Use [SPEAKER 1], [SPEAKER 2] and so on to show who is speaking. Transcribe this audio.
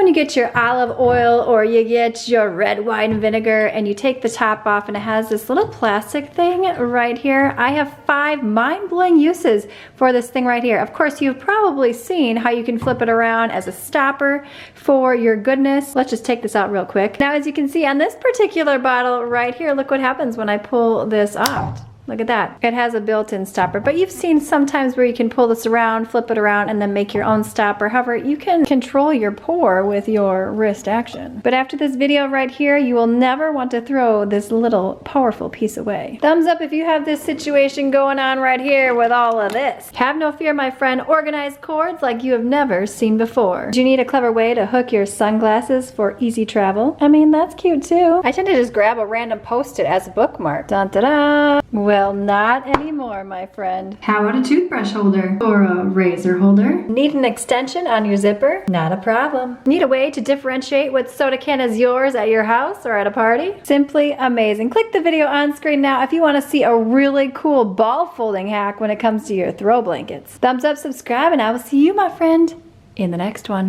[SPEAKER 1] you get your olive oil or you get your red wine vinegar and you take the top off and it has this little plastic thing right here. I have 5 mind-blowing uses for this thing right here. Of course, you've probably seen how you can flip it around as a stopper for your goodness. Let's just take this out real quick. Now, as you can see on this particular bottle right here, look what happens when I pull this off. Look at that. It has a built-in stopper, but you've seen sometimes where you can pull this around, flip it around, and then make your own stopper. However, you can control your pour with your wrist action. But after this video right here, you will never want to throw this little powerful piece away. Thumbs up if you have this situation going on right here with all of this. Have no fear, my friend. Organized cords like you have never seen before. Do you need a clever way to hook your sunglasses for easy travel? I mean, that's cute too. I tend to just grab a random post-it as a bookmark. Dun-da-da. Well, not anymore, my friend. How about a toothbrush holder or a razor holder? Need an extension on your zipper? Not a problem. Need a way to differentiate what soda can is yours at your house or at a party? Simply amazing. Click the video on screen now if you want to see a really cool ball folding hack when it comes to your throw blankets. Thumbs up, subscribe, and I will see you, my friend, in the next one.